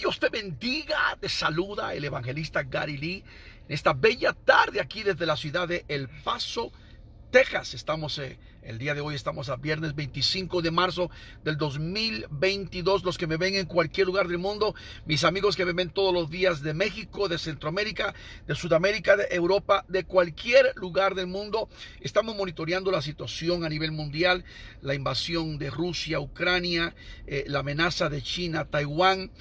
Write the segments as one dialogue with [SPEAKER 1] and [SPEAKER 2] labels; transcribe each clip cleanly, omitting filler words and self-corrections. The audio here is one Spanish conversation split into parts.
[SPEAKER 1] Dios te bendiga, te saluda el evangelista Gary Lee en esta bella tarde aquí desde la ciudad de El Paso, Texas. El día de hoy estamos a viernes 25 de marzo del 2022. Los que me ven en cualquier lugar del mundo, mis amigos que me ven todos los días de México, de Centroamérica, de Sudamérica, de Europa, de cualquier lugar del mundo, estamos monitoreando la situación a nivel mundial, la invasión de Rusia, Ucrania, la amenaza de China, Taiwán,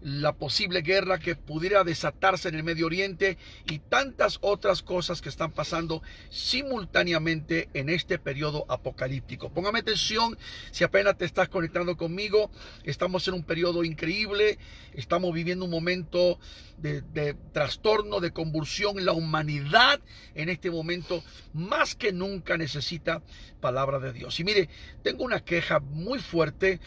[SPEAKER 1] la posible guerra que pudiera desatarse en el Medio Oriente y tantas otras cosas que están pasando simultáneamente en este periodo apocalíptico. Póngame atención si apenas te estás conectando conmigo. Estamos en un periodo increíble, estamos viviendo un momento de trastorno, de convulsión. La humanidad en este momento más que nunca necesita palabra de Dios. Y mire, tengo una queja muy fuerte,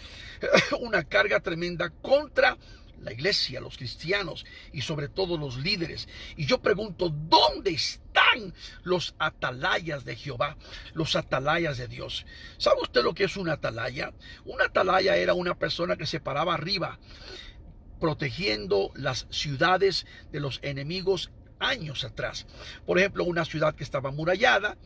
[SPEAKER 1] una carga tremenda contra la iglesia, los cristianos y sobre todo los líderes. Y yo pregunto, ¿dónde están los atalayas de Jehová? Los atalayas de Dios. ¿Sabe usted lo que es una atalaya? Una atalaya era una persona que se paraba arriba, protegiendo las ciudades de los enemigos años atrás. Por ejemplo, una ciudad que estaba amurallada,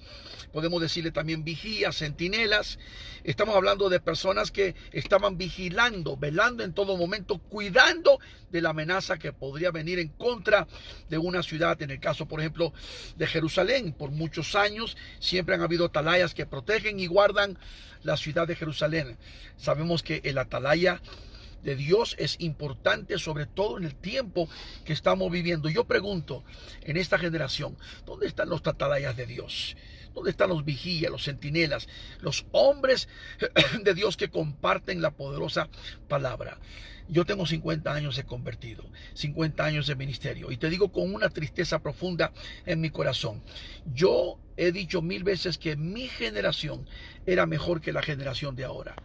[SPEAKER 1] podemos decirle también vigías, centinelas. Estamos hablando de personas que estaban vigilando, velando en todo momento, cuidando de la amenaza que podría venir en contra de una ciudad. En el caso, por ejemplo, de Jerusalén, por muchos años siempre han habido atalayas que protegen y guardan la ciudad de Jerusalén. Sabemos que el atalaya de Dios es importante, sobre todo en el tiempo que estamos viviendo. Yo pregunto, en esta generación, ¿dónde están los atalayas de Dios? ¿Dónde están los vigías, los centinelas, los hombres de Dios que comparten la poderosa palabra? Yo tengo 50 años de convertido, 50 años de ministerio, y te digo con una tristeza profunda en mi corazón. Yo he dicho 1000 veces que mi generación era mejor que la generación de ahora.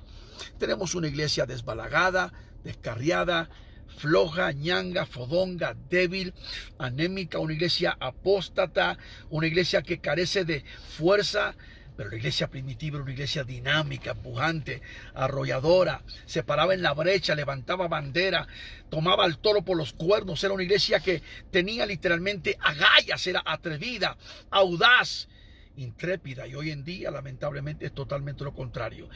[SPEAKER 1] Tenemos una iglesia desbalagada, descarriada, floja, ñanga, fodonga, débil, anémica, una iglesia apóstata, una iglesia que carece de fuerza. Pero la iglesia primitiva era una iglesia dinámica, pujante, arrolladora, se paraba en la brecha, levantaba bandera, tomaba al toro por los cuernos. Era una iglesia que tenía literalmente agallas, era atrevida, audaz, intrépida. Y hoy en día lamentablemente es totalmente lo contrario.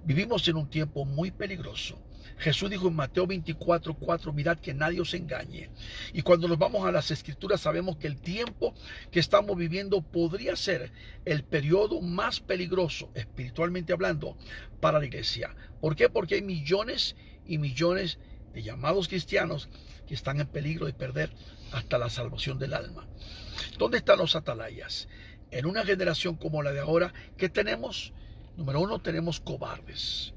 [SPEAKER 1] Vivimos en un tiempo muy peligroso. Jesús dijo en Mateo 24:4, mirad que nadie os engañe. Y cuando nos vamos a las escrituras sabemos que el tiempo que estamos viviendo podría ser el periodo más peligroso, espiritualmente hablando, para la iglesia. ¿Por qué? Porque hay millones y millones de llamados cristianos que están en peligro de perder hasta la salvación del alma. ¿Dónde están los atalayas? En una generación como la de ahora, ¿qué tenemos? Número uno, tenemos cobardes,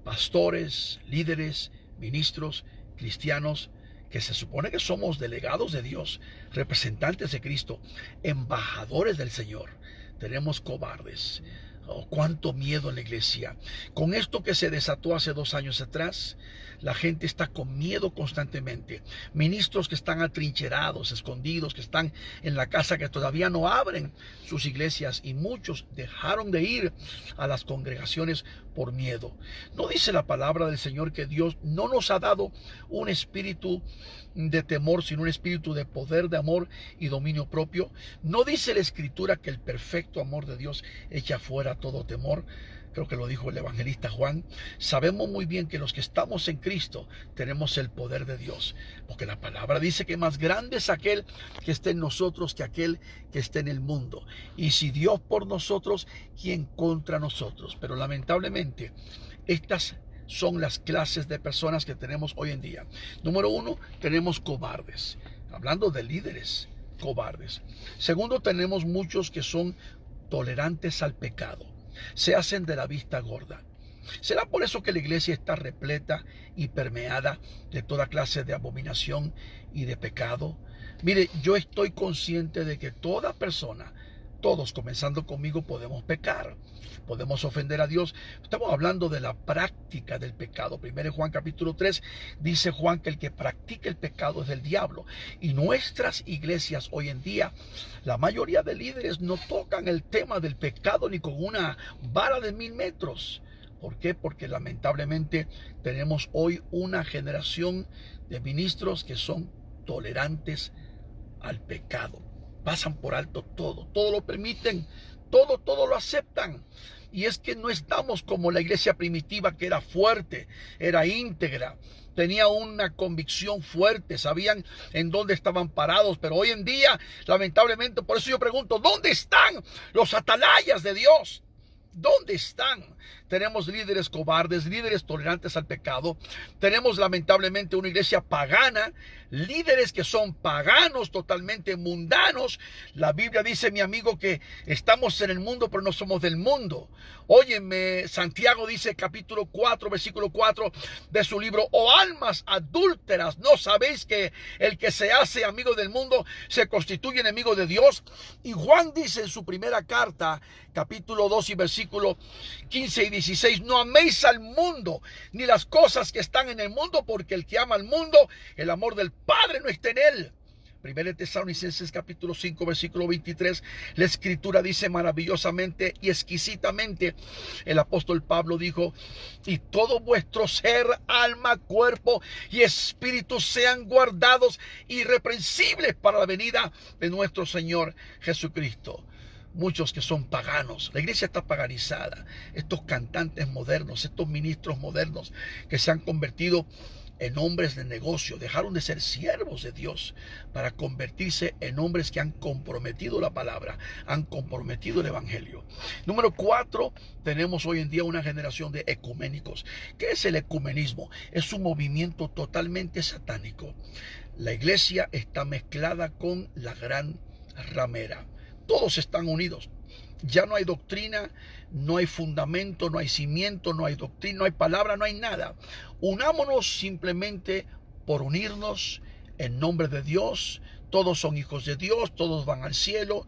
[SPEAKER 1] pastores, líderes, ministros, cristianos, que se supone que somos delegados de Dios, representantes de Cristo, embajadores del Señor. Tenemos cobardes. Oh, cuánto miedo en la iglesia. Con esto que se desató hace 2 años atrás, la gente está con miedo constantemente. Ministros que están atrincherados, escondidos, que están en la casa, que todavía no abren sus iglesias, y muchos dejaron de ir a las congregaciones por miedo. ¿No dice la palabra del Señor que Dios no nos ha dado un espíritu de temor, sino un espíritu de poder, de amor y dominio propio? ¿No dice la Escritura que el perfecto amor de Dios echa fuera todo temor? Creo que lo dijo el evangelista Juan. Sabemos muy bien que los que estamos en Cristo tenemos el poder de Dios, porque la palabra dice que más grande es aquel que esté en nosotros que aquel que esté en el mundo. Y si Dios por nosotros, ¿quién contra nosotros? Pero lamentablemente estas son las clases de personas que tenemos hoy en día. Número uno, tenemos cobardes. Hablando de líderes, cobardes. Segundo, tenemos muchos que son tolerantes al pecado. Se hacen de la vista gorda. ¿Será por eso que la iglesia está repleta y permeada de toda clase de abominación y de pecado? Mire, yo estoy consciente de que toda persona, todos comenzando conmigo, podemos pecar, podemos ofender a Dios. Estamos hablando de la práctica del pecado. Primero Juan capítulo 3 dice Juan que el que practica el pecado es del diablo. Y nuestras iglesias hoy en día, la mayoría de líderes no tocan el tema del pecado ni con una vara de 1000 metros. ¿Por qué? Porque lamentablemente tenemos hoy una generación de ministros que son tolerantes al pecado. Pasan por alto todo, todo lo permiten, todo lo aceptan. Y es que no estamos como la iglesia primitiva, que era fuerte, era íntegra, tenía una convicción fuerte, sabían en dónde estaban parados. Pero hoy en día, lamentablemente, por eso yo pregunto, ¿dónde están los atalayas de Dios? ¿Dónde están? Tenemos líderes cobardes, líderes tolerantes al pecado. Tenemos lamentablemente una iglesia pagana, líderes que son paganos, totalmente mundanos. La Biblia dice, mi amigo, que estamos en el mundo, pero no somos del mundo. Óyeme, Santiago dice, capítulo 4, versículo 4 de su libro: oh almas adúlteras, ¿no sabéis que el que se hace amigo del mundo se constituye enemigo de Dios? Y Juan dice en su primera carta, capítulo 2 y versículo 15 y 16, no améis al mundo ni las cosas que están en el mundo, porque el que ama al mundo, el amor del Padre no está en él. Primera de Tesalonicenses capítulo 5 versículo 23, la escritura dice maravillosamente y exquisitamente, el apóstol Pablo dijo: y todo vuestro ser, alma, cuerpo y espíritu sean guardados irreprensibles para la venida de nuestro Señor Jesucristo. Muchos que son paganos, la iglesia está paganizada. Estos cantantes modernos, estos ministros modernos que se han convertido en hombres de negocio, dejaron de ser siervos de Dios para convertirse en hombres que han comprometido la palabra, han comprometido el evangelio. Número 4, tenemos hoy en día una generación de ecuménicos. ¿Qué es el ecumenismo? Es un movimiento totalmente satánico. La iglesia está mezclada con la gran ramera. Todos están unidos. Ya no hay doctrina, no hay fundamento, no hay cimiento, no hay doctrina, no hay palabra, no hay nada. Unámonos simplemente por unirnos en nombre de Dios. Todos son hijos de Dios, todos van al cielo.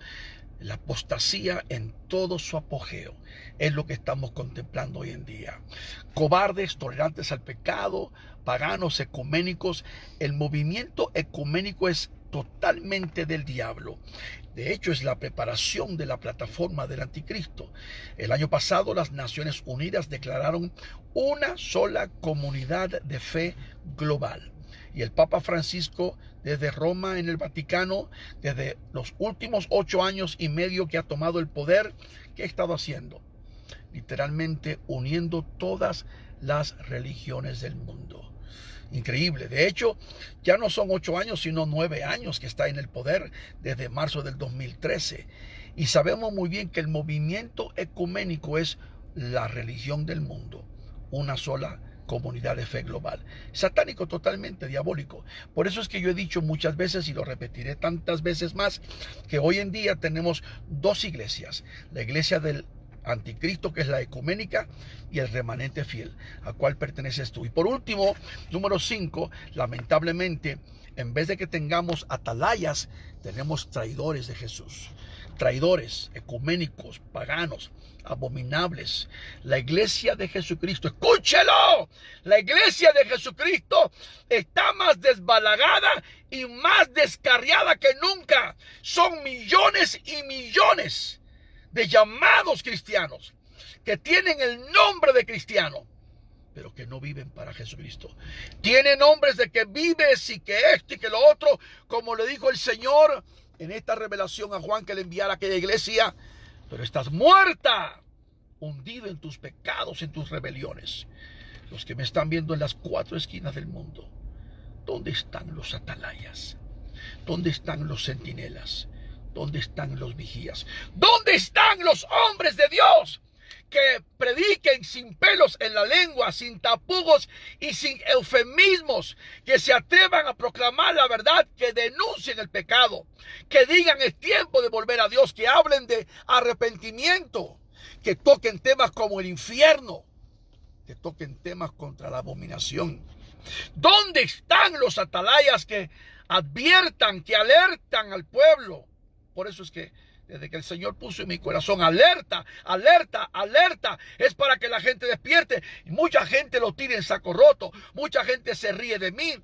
[SPEAKER 1] La apostasía en todo su apogeo es lo que estamos contemplando hoy en día. Cobardes, tolerantes al pecado, paganos, ecuménicos. El movimiento ecuménico es totalmente del diablo. De hecho, es la preparación de la plataforma del anticristo. El año pasado, las Naciones Unidas declararon una sola comunidad de fe global. Y el Papa Francisco, desde Roma, en el Vaticano, desde los últimos 8 años y medio que ha tomado el poder, ¿qué ha estado haciendo? Literalmente uniendo todas las religiones del mundo. Increíble. De hecho, ya no son 8 años, sino 9 años que está en el poder, desde marzo del 2013. Y sabemos muy bien que el movimiento ecuménico es la religión del mundo, una sola comunidad de fe global. Satánico, totalmente diabólico. Por eso es que yo he dicho muchas veces, y lo repetiré tantas veces más, que hoy en día tenemos 2 iglesias: la iglesia del anticristo, que es la ecuménica, y el remanente fiel, a cual perteneces tú. Y por último, número 5, lamentablemente, en vez de que tengamos atalayas, tenemos traidores de Jesús. Traidores, ecuménicos, paganos, abominables. La iglesia de Jesucristo, escúchelo, la iglesia de Jesucristo está más desbalagada y más descarriada que nunca. Son millones y millones de llamados cristianos que tienen el nombre de cristiano, pero que no viven para Jesucristo. Tienen nombres de que vives y que esto y que lo otro, como le dijo el Señor en esta revelación a Juan que le enviara a aquella iglesia: pero estás muerta, hundido en tus pecados, en tus rebeliones. Los que me están viendo en las 4 esquinas del mundo, ¿dónde están los atalayas? ¿Dónde están los centinelas? ¿Dónde están los vigías? ¿Dónde están los hombres de Dios que prediquen sin pelos en la lengua, sin tapujos y sin eufemismos, que se atrevan a proclamar la verdad, que denuncien el pecado, que digan es tiempo de volver a Dios, que hablen de arrepentimiento, que toquen temas como el infierno, que toquen temas contra la abominación? ¿Dónde están los atalayas que adviertan, que alertan al pueblo? Por eso es que desde que el Señor puso en mi corazón alerta, alerta, alerta, es para que la gente despierte. Y mucha gente lo tira en saco roto, mucha gente se ríe de mí.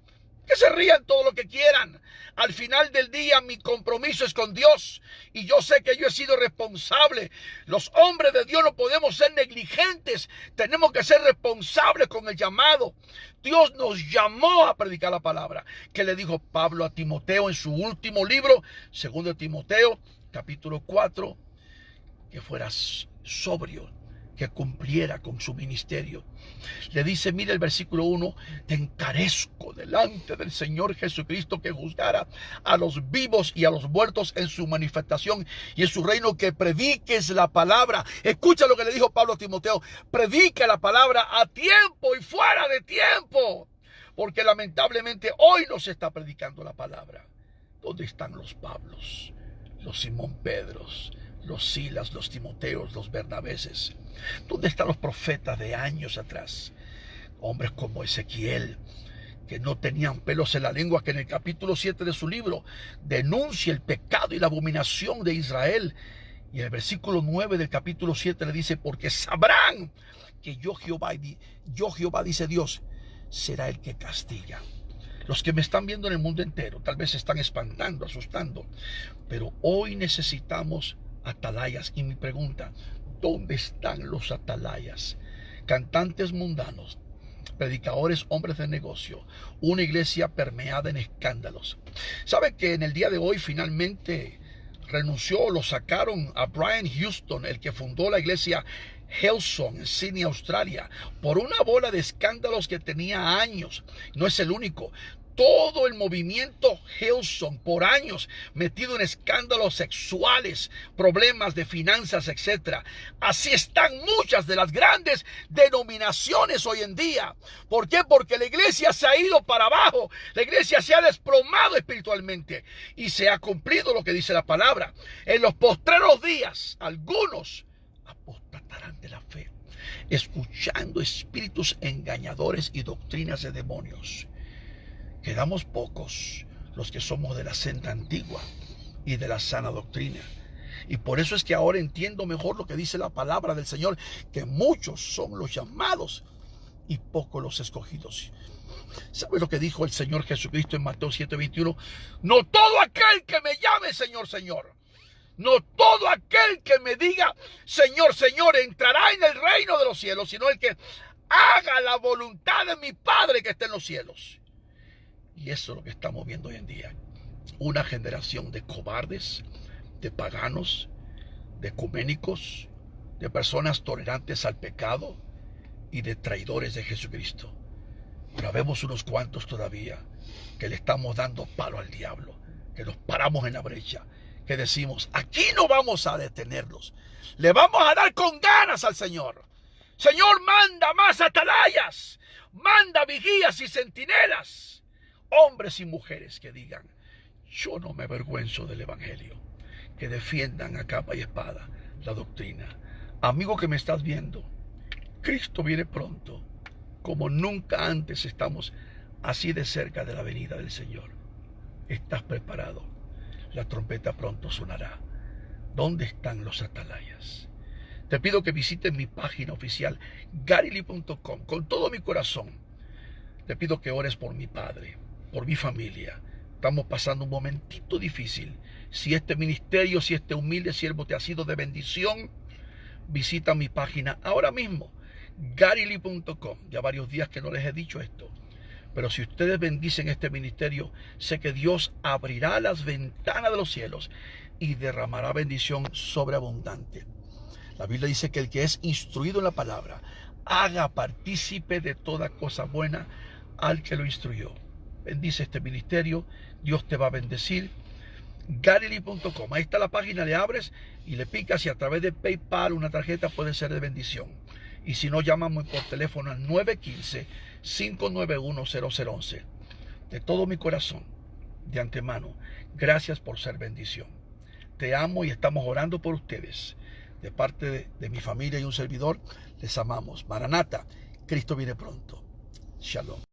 [SPEAKER 1] Que se rían todo lo que quieran. Al final del día mi compromiso es con Dios. Y yo sé que yo he sido responsable. Los hombres de Dios no podemos ser negligentes. Tenemos que ser responsables con el llamado. Dios nos llamó a predicar la palabra. Que le dijo Pablo a Timoteo en su último libro, 2 Timoteo, capítulo 4, que fueras sobrio, que cumpliera con su ministerio. Le dice, mira el versículo 1, te encarezco delante del Señor Jesucristo que juzgara a los vivos y a los muertos en su manifestación y en su reino, que prediques la palabra. Escucha lo que le dijo Pablo a Timoteo, predica la palabra a tiempo y fuera de tiempo, porque lamentablemente hoy no se está predicando la palabra. ¿Dónde están los Pablos, los Simón Pedros, los Silas, los Timoteos, los Bernabéses? ¿Dónde están los profetas de años atrás? Hombres como Ezequiel, que no tenían pelos en la lengua, que en el capítulo 7 de su libro denuncia el pecado y la abominación de Israel. Y en el versículo 9 del capítulo 7 le dice, porque sabrán que yo Jehová, dice Dios, será el que castiga. Los que me están viendo en el mundo entero tal vez se están espantando, asustando, pero hoy necesitamos atalayas. Y mi pregunta, ¿dónde están los atalayas? Cantantes mundanos, predicadores, hombres de negocio, una iglesia permeada en escándalos. ¿Sabe que en el día de hoy finalmente renunció, lo sacaron a Brian Houston, el que fundó la iglesia Hillsong en Sydney, Australia, por una bola de escándalos que tenía años? No es el único. Todo el movimiento Hillsong por años metido en escándalos sexuales, problemas de finanzas, etc. Así están muchas de las grandes denominaciones hoy en día. ¿Por qué? Porque la iglesia se ha ido para abajo. La iglesia se ha desplomado espiritualmente. Y se ha cumplido lo que dice la palabra. En los postreros días, algunos apostatarán de la fe, escuchando espíritus engañadores y doctrinas de demonios. Quedamos pocos los que somos de la senda antigua y de la sana doctrina. Y por eso es que ahora entiendo mejor lo que dice la palabra del Señor, que muchos son los llamados y pocos los escogidos. ¿Sabe lo que dijo el Señor Jesucristo en Mateo 7:21? No todo aquel que me llame Señor, Señor, no todo aquel que me diga Señor, Señor, entrará en el reino de los cielos, sino el que haga la voluntad de mi Padre que está en los cielos. Y eso es lo que estamos viendo hoy en día. Una generación de cobardes, de paganos, de ecuménicos, de personas tolerantes al pecado y de traidores de Jesucristo. Pero vemos unos cuantos todavía que le estamos dando palo al diablo, que nos paramos en la brecha, que decimos, aquí no vamos a detenerlos, le vamos a dar con ganas al Señor. Señor, manda más atalayas, manda vigías y centinelas. Hombres y mujeres que digan, yo no me avergüenzo del evangelio, que defiendan a capa y espada la doctrina. Amigo que me estás viendo, Cristo viene pronto, como nunca antes estamos así de cerca de la venida del Señor. ¿Estás preparado? La trompeta pronto sonará. ¿Dónde están los atalayas? Te pido que visites mi página oficial, garylee.com, con todo mi corazón. Te pido que ores por mi padre, por mi familia. Estamos pasando un momentito difícil. Si este ministerio, si este humilde siervo te ha sido de bendición, visita mi página ahora mismo, garylee.com. Ya varios días que no les he dicho esto, pero si ustedes bendicen este ministerio, sé que Dios abrirá las ventanas de los cielos y derramará bendición sobreabundante. La Biblia dice que el que es instruido en la palabra, haga partícipe de toda cosa buena al que lo instruyó. Bendice este ministerio, Dios te va a bendecir. garylee.com, ahí está la página, le abres y le picas y a través de PayPal una tarjeta puede ser de bendición. Y si no, llámame por teléfono al 915-591-0011. De todo mi corazón, de antemano, gracias por ser bendición. Te amo y estamos orando por ustedes. De parte de mi familia y un servidor, les amamos. Maranata, Cristo viene pronto. Shalom.